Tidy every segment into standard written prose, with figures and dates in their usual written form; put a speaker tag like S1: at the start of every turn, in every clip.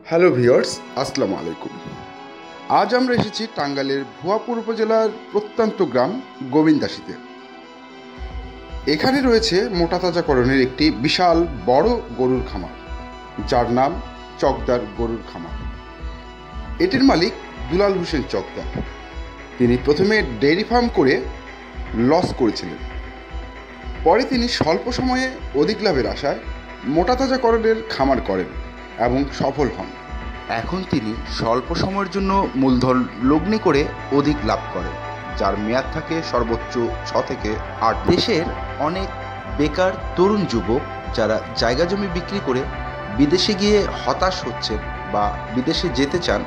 S1: Hello viewers, আসসালামু আলাইকুম। আজ আমরা এসেছি টাঙ্গাইলের ভুয়াপুর উপজেলার প্রত্যন্ত গ্রাম গোবিন্দাসীতে। এখানে রয়েছে মোটা তাজাকরণের একটি বিশাল বড় গরুর খামার, যার নাম চকদার গরুর খামার। এটির মালিক দুলাল হোসেন চকদার। তিনি প্রথমে ডেয়ারি ফার্ম করে লস করেছিলেন। পরে তিনি স্বল্প সময়ে অধিক লাভের আশায় মোটা তাজাকরণের খামার করেন এবং সফল হন। এখন তিনি স্বল্প সময়ের জন্য মূলধন লগ্নি করে অধিক লাভ করেন, যার মেয়াদ থাকে সর্বোচ্চ 6 থেকে 8। দেশের অনেক বেকার তরুণ যুবক যারা জায়গা জমি বিক্রি করে বিদেশে গিয়ে হতাশ হচ্ছেন বা বিদেশে যেতে চান,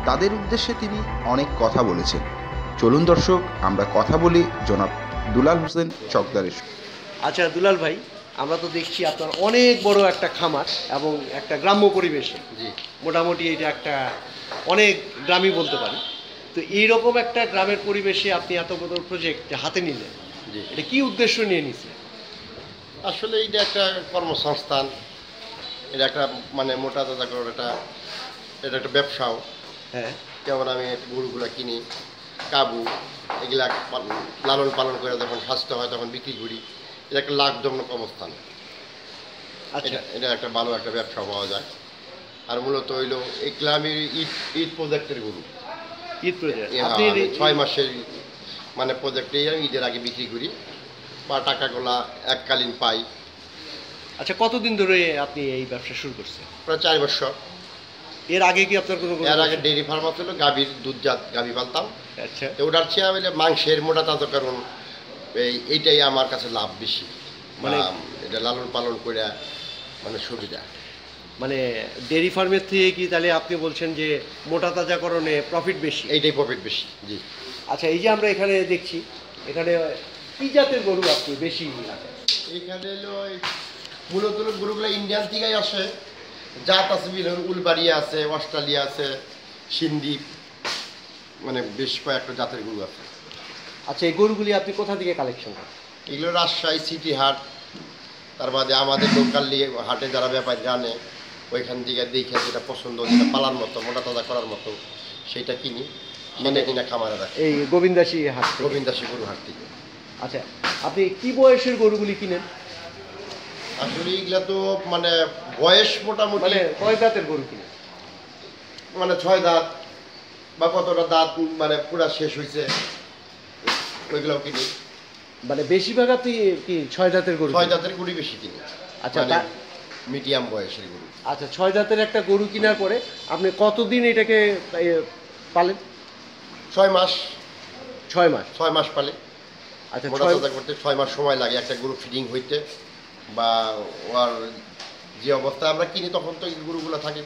S1: তাদের উদ্দেশ্যে তিনি অনেক কথা বলেছেন। চলুন দর্শক, আমরা কথা বলি জনাব দুলাল হোসেন চকদারের।
S2: আচ্ছা দুলাল ভাই, আমরা তো দেখছি আপনার অনেক বড় একটা খামার এবং একটা গ্রাম্য পরিবেশে।
S3: জি,
S2: মোটামুটি এটা একটা অনেক গ্রামই বলতে পারি। তো এইরকম একটা গ্রামের পরিবেশে আপনি এত বড় প্রজেক্ট হাতে নিলেন,
S3: জি।
S2: এটা কি উদ্দেশ্য নিয়ে নিছে?
S3: আসলে এটা একটা কর্মসংস্থান, এটা একটা মোটা তাজাকরণ, এটা একটা ব্যবসাও।
S2: হ্যাঁ,
S3: যেমন আমি গরুগুলো কিনি, কাবু এগুলা লালন পালন করে যখন স্বাস্থ্য হয় তখন বিক্রি করি। এটা একটা লাভজনক অবস্থান।
S2: আচ্ছা।
S3: এটা একটা ভালো একটা ব্যবসা পাওয়া যায়। আর মূলত হইলো এগুলো আমি ঈদ প্রজেক্টের গরু।
S2: ঈদ প্রজেক্ট
S3: আপনি 6 মাসের প্রজেক্টেই আমি ঈদের আগে বিক্রি করি বা টাকাগুলা এককালীন পাই।
S2: আচ্ছা, কতদিন ধরে আপনি এই ব্যবসা শুরু করছেন?
S3: প্রায় 4 বছর।
S2: এর আগে কি আপনার কোনো
S3: এর আগে ডেইরি ফার্ম ছিল, গাভীর দুধজাত গাভী পালতাম।
S2: আচ্ছা,
S3: তো ওটার চেয়ে আমি মাংসের মোটা তাজাকরণ এইটাই আমার কাছে লাভ বেশি, এটা লালন পালন করে সুবিধা।
S2: ডেয়ারি ফার্মের থেকে কি তাহলে আপনি বলছেন যে মোটা তাজাকরণে প্রফিট বেশি?
S3: এইটাই প্রফিট বেশি। জি।
S2: আচ্ছা, এই যে আমরা এখানে দেখছি, এখানে কি জাতের গরু আপনি বেশি রাখেন?
S3: এখানে হলো মূলত গরুগুলো ইন্ডিয়ান থেকেই আসে। জাত আছে বিভিন্ন, উলবাড়িয়া আছে, অস্ট্রেলিয়া আছে, সিন্ধি, বেশ কয়েকটা জাতের গরু আছে।
S2: আচ্ছা, এই গরুগুলি আপনি কোথা থেকে কালেকশন করেন?
S3: এগুলো রাজশাহী সিটি হাট, তার বাদে আমাদের লোকাল হাটে যারা ব্যাপারী জানে ওইখান থেকে দেখে যেটা পছন্দ, যেটা পালার মতো, মোটা তাজা করার মতো সেটা কিনি, কিনা খামারে রাখি।
S2: এই গোবিন্দাসী হাট থেকে?
S3: গোবিন্দাসী গরু হাট থেকে।
S2: আচ্ছা, আপনি কি বয়সের গরুগুলি কিনেন?
S3: আসলে এগুলা তো বয়স মোটামুটি
S2: কয় দাঁতের গরু কিনেন?
S3: 6 দাঁত বা কতটা দাঁত পুরা শেষ হয়েছে ওইগুলাও কিনি।
S2: বেশিরভাগ আপনি কি 6 দাঁতের গরু?
S3: 6 দাঁতের গরু বেশি কিনি।
S2: আচ্ছা,
S3: মিডিয়াম বয়সের গরু।
S2: আচ্ছা, 6 দাঁতের একটা গরু কেনার পরে আপনি কতদিন এটাকে পালেন?
S3: 6 মাস।
S2: 6 মাস?
S3: 6 মাস পালে।
S2: আচ্ছা,
S3: মোটা তাজা করতে 6 মাস সময় লাগে একটা গরু ফিডিং হইতে, বা ওর যে অবস্থায় আমরা কিনি তখন তো এই গরুগুলো থাকে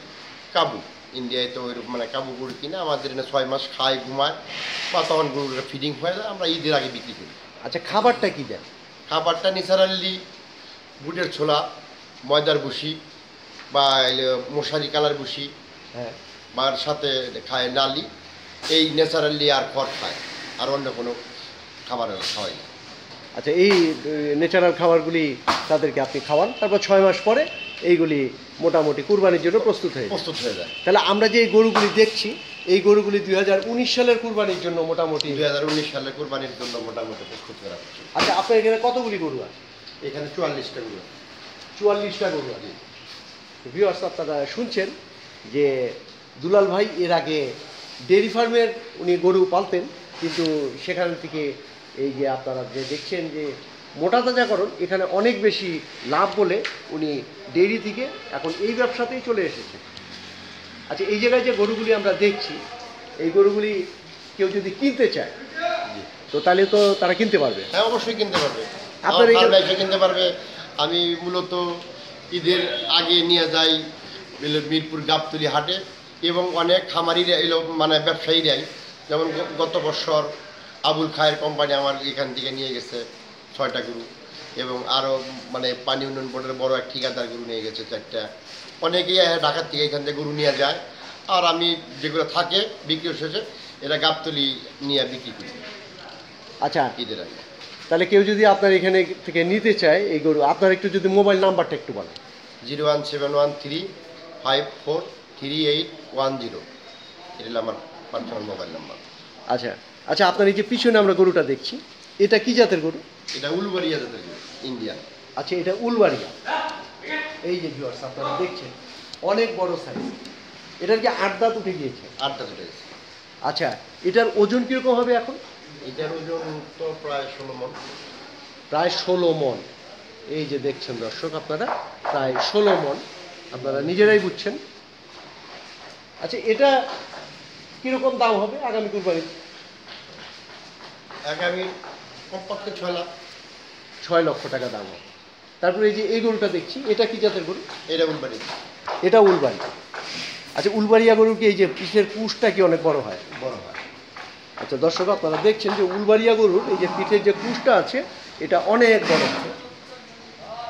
S3: কাবু। ইন্ডিয়ায় তো ওই কাবু গরু কিনে আমাদের এখানে 6 মাস খায়, ঘুমায়, বা তখন গরুগুলো ফিডিং হয়ে যায়, আমরা ঈদের আগে বিক্রি করি।
S2: আচ্ছা, খাবারটা কি দেন?
S3: খাবারটা ন্যাচারালি বুটের ছোলা, ময়দার ভুসি, বা মশারি কালার ভুসি,
S2: হ্যাঁ,
S3: বা সাথে খায় নালি। এই ন্যাচারালি আর খড় খায়, আর অন্য কোনো খাবার খাওয়াই না।
S2: আচ্ছা, এই ন্যাচারাল খাবারগুলি তাদেরকে আপনি খাওয়ান, তারপর 6 মাস পরে এইগুলি মোটামুটি কুরবানির জন্য প্রস্তুত হয়ে যায়। তাহলে আমরা যে গরুগুলি দেখছি, এই গরুগুলি 2019 সালের কুরবানির জন্য মোটামুটি
S3: 2019 সালের কুরবানির জন্য মোটামুটি প্রস্তুত করা হচ্ছে।
S2: আচ্ছা, আপনার এখানে কতগুলি গরু আছে?
S3: এখানে 44টা গরু।
S2: 44টা গরু আছে। ভিউয়ার্স, আপনারা শুনছেন যে দুলাল ভাই এর আগে ডেয়ারি ফার্মের উনি গরু পালতেন, কিন্তু সেখান থেকে এই যে আপনারা যে দেখছেন যে মোটা তাজাকরণ, এখানে অনেক বেশি লাভ বলে উনি ডেয়ারি থেকে এখন এই ব্যবসাতেই চলে এসেছে। আচ্ছা, এই জায়গায় যে গরুগুলি আমরা দেখছি, এই গরুগুলি কেউ যদি কিনতে চায় তো তাহলে তো তারা কিনতে পারবে?
S3: হ্যাঁ, অবশ্যই কিনতে পারবে।
S2: আপনার
S3: এসে কিনতে পারবে। আমি মূলত ঈদের আগে নিয়ে যাই মিরপুর গাবতলী হাটে, এবং অনেক খামারিরা এলো, ব্যবসায়ীরাই, যেমন গত বছর আবুল খায়ের কোম্পানি আমার এখান থেকে নিয়ে গেছে 6টা গরু, এবং আরও পানি উন্নয়ন বোর্ডের বড় এক ঠিকাদার গরু নিয়ে গেছে 4টা। অনেকেই ঢাকার থেকে এখান থেকে গরু নিয়ে যায়, আর আমি যেগুলো থাকে বিক্রি শেষে এরা গাবতলী নিয়ে বিক্রি করি।
S2: আচ্ছা,
S3: ঈদের আগে।
S2: তাহলে কেউ যদি আপনার এখানে থেকে নিতে চায় এই গরু, আপনার একটু যদি মোবাইল নাম্বারটা একটু বলেন।
S3: 0171354 3810। এটা হলো আমার পার্সোনাল মোবাইল নাম্বার।
S2: আচ্ছা আচ্ছা, আপনার এই যে পিছনে আমরা গরুটা দেখছি, এটা কি জাতের গরু?
S3: এটা উলবাড়িয়া জাতের গরু, ইন্ডিয়ান।
S2: আচ্ছা, এটা উলবাড়িয়া। এই যে ভিউয়ার্স আপনারা দেখছেন, অনেক বড় সাইজ। এটার কি 8 দাঁত উঠে গিয়েছে?
S3: 8 দাঁত উঠে গেছে।
S2: আচ্ছা, এটার ওজন কিরকম হবে এখন?
S3: এটার ওজন তো প্রায় 16 মণ।
S2: প্রায় 16 মণ। এই যে দেখছেন দর্শক আপনারা, প্রায় 16 মণ, আপনারা নিজেরাই বুঝছেন। আচ্ছা, এটা কিরকম দাম হবে আগামী কুরবানিতে?
S3: আগামী কমপক্ষে 6 লাখ।
S2: 6 লক্ষ টাকা দাম হবে। তারপরে এই যে এই গরুটা দেখছি, এটা কি জাতের গরু?
S3: এটা উলবাড়িয়া।
S2: এটা উলবাড়িয়া। আচ্ছা, উলবাড়িয়া গরু কি এই যে পিঠের কুশটা কি অনেক বড় হয়?
S3: বড় হয়।
S2: আচ্ছা দর্শক, আপনারা দেখছেন যে উলবাড়িয়া গরুর এই যে পিঠের যে কুশটা আছে, এটা অনেক বড় হবে।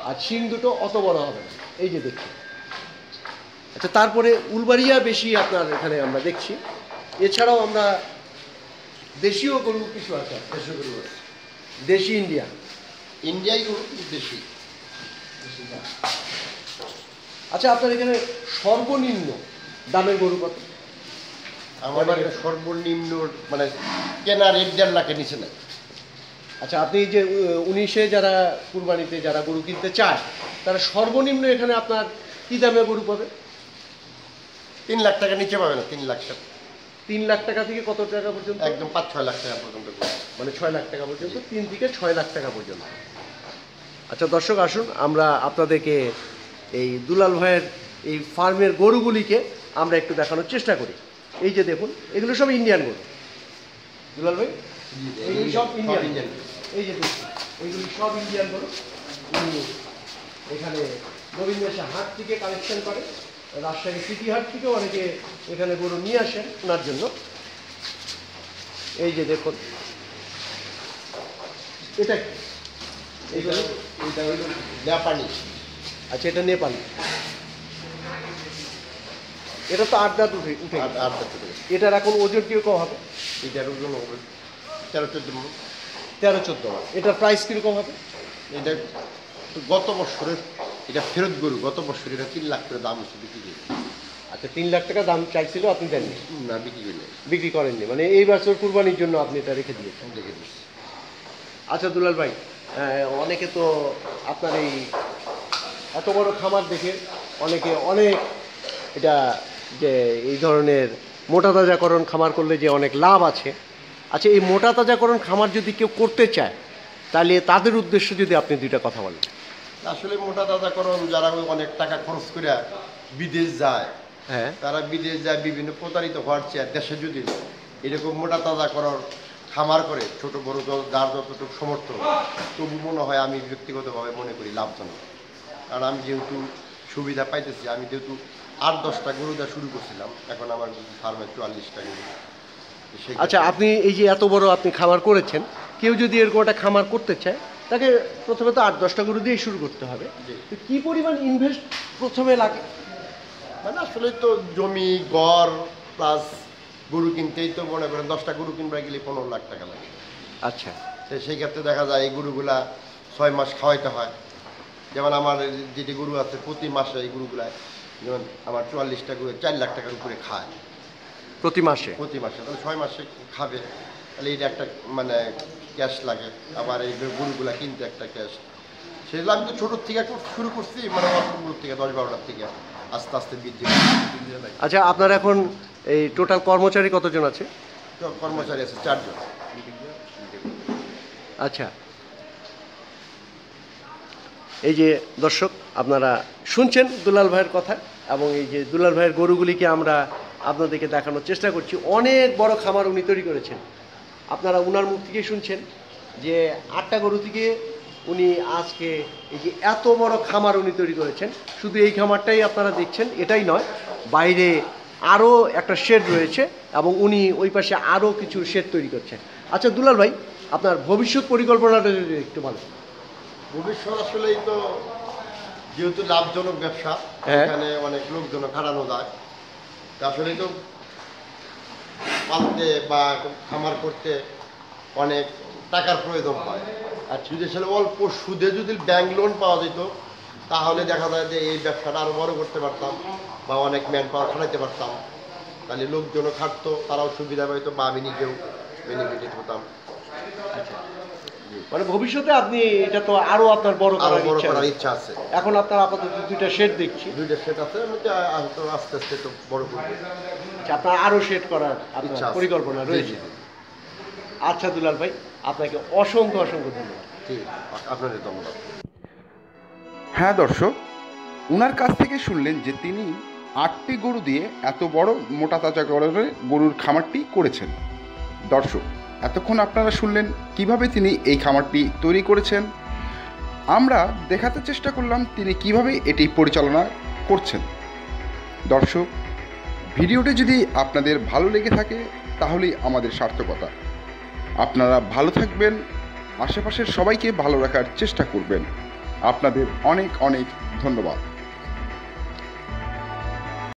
S2: আর শিং দুটো অত বড় হবে না, এই যে দেখছি। আচ্ছা, তারপরে উলবাড়িয়া বেশি আপনার এখানে আমরা দেখছি। এছাড়াও আমরা দেশীয় গরু কিছু আছে।
S3: দেশীয় গরু আছে।
S2: দেশি ইন্ডিয়ান।
S3: ইন্ডিয়াই গরু কিন্তু দেশি।
S2: আচ্ছা, আপনার এখানে সর্বনিম্ন দামের গরু কত?
S3: আমার এখানে সর্বনিম্ন মানে কেনা রেট 1.5 লাখের নিচে নাই।
S2: আচ্ছা, আপনি এই যে 19-এ যারা কুরবানিতে যারা গরু কিনতে চায়, তারা সর্বনিম্ন এখানে আপনার কি দামে গরু পাবে?
S3: 3 লাখ টাকা নিচে পাবে না। 3 লাখ টাকা।
S2: 3 লাখ টাকা থেকে কত টাকা পর্যন্ত?
S3: একদম 5-6 লাখ টাকা পর্যন্ত গরু।
S2: মানে 6 লাখ টাকা পর্যন্ত, 3 থেকে 6 লাখ টাকা পর্যন্ত। আচ্ছা দর্শক, আসুন আমরা আপনাদেরকে এই দুলাল ভাইয়ের এই ফার্মের গরুগুলিকে আমরা একটু দেখানোর চেষ্টা করি। এই যে দেখুন, এগুলো সব ইন্ডিয়ান গরু। দুলাল ভাই, এইগুলি সব ইন্ডিয়ান। এই যে দেখুন, এইগুলি সব ইন্ডিয়ান গরু। উনি এখানে গোবিন্দেশ্বর হাট থেকে কালেকশন করে, রাজশাহী সিটি হাট থেকেও অনেকে এখানে গরু নিয়ে আসেন ওনার জন্য। এই যে দেখুন, এটা কি?
S3: এটা হলো জাপানি।
S2: আচ্ছা, এটা নেপালি। এটা তো 8 দাঁত উঠে উঠে গেছে।
S3: 8 দাঁত উঠে গেছে।
S2: এটার এখন ওজন কিরকম হবে?
S3: এটার ওজন হবে 13-14 মণ।
S2: 13-14 মণ। এটার প্রাইস কিরকম হবে?
S3: এটা গত বছরের এটা ফেরত গরু। গত বছর এটা 3 লাখ করে দাম হচ্ছে বিক্রি করে।
S2: আচ্ছা, 3 লাখ টাকা দাম চাইছিল, আপনি দেননি?
S3: না, বিক্রি করলে
S2: বিক্রি করেননি, মানে এই বছর কুরবানির জন্য আপনি এটা রেখে দিয়েছেন।
S3: দেখে দিচ্ছি।
S2: আচ্ছা দুলাল ভাই, অনেকে তো আপনার এই এত বড় খামার দেখে অনেকে অনেক এটা যে এই ধরনের মোটা তাজাকরণ খামার করলে যে অনেক লাভ আছে। আচ্ছা, এই মোটা তাজাকরণ খামার যদি কেউ করতে চায়, তাহলে তাদের উদ্দেশ্যে যদি আপনি 2টা কথা বলেন।
S3: আসলে মোটা তাজাকরণ যারা ওই অনেক টাকা খরচ করে বিদেশ যায়,
S2: হ্যাঁ,
S3: তারা বিদেশ যায় বিভিন্ন প্রতারিত হওয়ার চেয়ে দেশে যদি এরকম মোটা তাজাকরণ খামার করে ছোট বড় যার যতটুকু সমর্থ, তবু মনে হয় আমি ব্যক্তিগতভাবে মনে করি লাভজনক। কারণ আমি যেহেতু সুবিধা পাইতেছি, আমি যেহেতু 8-10টা গরু দেওয়া শুরু করছিলাম, এখন আমার ফার্মে 44টা গরু।
S2: আচ্ছা, আপনি এই যে এত বড় আপনি খামার করেছেন, কেউ যদি এরকম একটা খামার করতে চায়, তাকে প্রথমে তো 8-10টা গরু দিয়ে শুরু করতে হবে। তো কি পরিমাণ ইনভেস্ট প্রথমে লাগে?
S3: মানে আসলে তো জমি ঘর প্লাস গরু কিনতেই তো মনে করেন 10টা গরু কিনতে গেলে 15 লাখ টাকা লাগে।
S2: আচ্ছা,
S3: সেই ক্ষেত্রে দেখা যায় এই গরুগুলা 6 মাস খাওয়াইতে হয়। যেমন আমার যেটি গরু আছে প্রতি মাসে এই গরুগুলা, যেমন আমার 44টা গরু 4 লাখ টাকার উপরে খায়
S2: প্রতি মাসে।
S3: প্রতি মাসে, তাহলে 6 মাসে খাবে, তাহলে এটা একটা মানে ক্যাশ লাগে। আবার এই গরুগুলা কিনতে একটা ক্যাশ। সেগুলো আমি তো ছোটোর থেকে শুরু করছি, মানে অল্প গরুর থেকে 10-12টার থেকে আস্তে আস্তে বৃদ্ধি লাগে।
S2: আচ্ছা, আপনার এখন এই টোটাল কর্মচারী কতজন আছে?
S3: কর্মচারী আছে 4 জন।
S2: আচ্ছা, এই যে দর্শক আপনারা শুনছেন দুলাল ভাইয়ের কথা, এবং এই যে দুলাল ভাইয়ের গরুগুলিকে আমরা আপনাদেরকে দেখানোর চেষ্টা করছি। অনেক বড় খামার উনি তৈরি করেছেন। আপনারা উনার মুখ থেকে শুনছেন যে 8টা গরু থেকে উনি আজকে এই যে এত বড় খামার উনি তৈরি করেছেন। শুধু এই খামারটাই আপনারা দেখছেন, এটাই নয়, বাইরে আরও একটা শেড রয়েছে, এবং উনি ওই পাশে আরও কিছু শেড তৈরি করছেন। আচ্ছা দুলাল ভাই, আপনার ভবিষ্যৎ পরিকল্পনাটা যদি একটু বলেন।
S3: ভবিষ্যৎ আসলেই তো যেহেতু লাভজনক ব্যবসা,
S2: হ্যাঁ,
S3: এখানে অনেক লোকজন খাটানো যায়, তা আসলেই তো পালতে বা খামার করতে অনেক টাকার প্রয়োজন হয়। আর যদি আসলে অল্প সুদে যদি ব্যাংক লোন পাওয়া যেত, তাহলে দেখা যায় যে এই ব্যবসাটা আরও বড় করতে পারতাম বা অনেক ম্যান পাওয়ার খাটাইতে পারতাম, তাহলে লোকজনও খাটতো, তারাও সুবিধা পাইতো বা আমি নিজেও বেনিফিটেড হতাম।
S2: মানে ভবিষ্যতে আপনি এটা তো আরো আপনার বড়
S3: আরও বড়
S2: করার
S3: করার
S2: ইচ্ছা
S3: ইচ্ছা আছে।
S2: এখন আপনার আপাতত 2টা শেড দেখছি।
S3: 2টা সেট আছে, আমি তো আস্তে আস্তে তো বড় করবো।
S2: আচ্ছা, আপনার আরো শেড করার আপনার
S3: ইচ্ছা আছে।
S2: পরিকল্পনা
S3: জি,
S2: রয়েছে।
S3: জি, জি।
S2: আচ্ছা দুলাল ভাই, আপনাকে অসংখ্য অসংখ্য ধন্যবাদ।
S3: ঠিক, আপনাদের ধন্যবাদ।
S1: হ্যাঁ দর্শক, ওনার কাছ থেকে শুনলেন যে তিনি 8টি গরু দিয়ে এত বড় মোটা তাজা করে গরুর খামারটি করেছেন। দর্শক, এতক্ষণ আপনারা শুনলেন কিভাবে তিনি এই খামারটি তৈরি করেছেন। আমরা দেখাতে চেষ্টা করলাম তিনি কিভাবে এটি পরিচালনা করছেন। দর্শক, ভিডিওটি যদি আপনাদের ভালো লেগে থাকে তাহলেই আমাদের সার্থকতা। আপনারা ভালো থাকবেন, আশেপাশের সবাইকে ভালো রাখার চেষ্টা করবেন। আপনাদের অনেক অনেক ধন্যবাদ।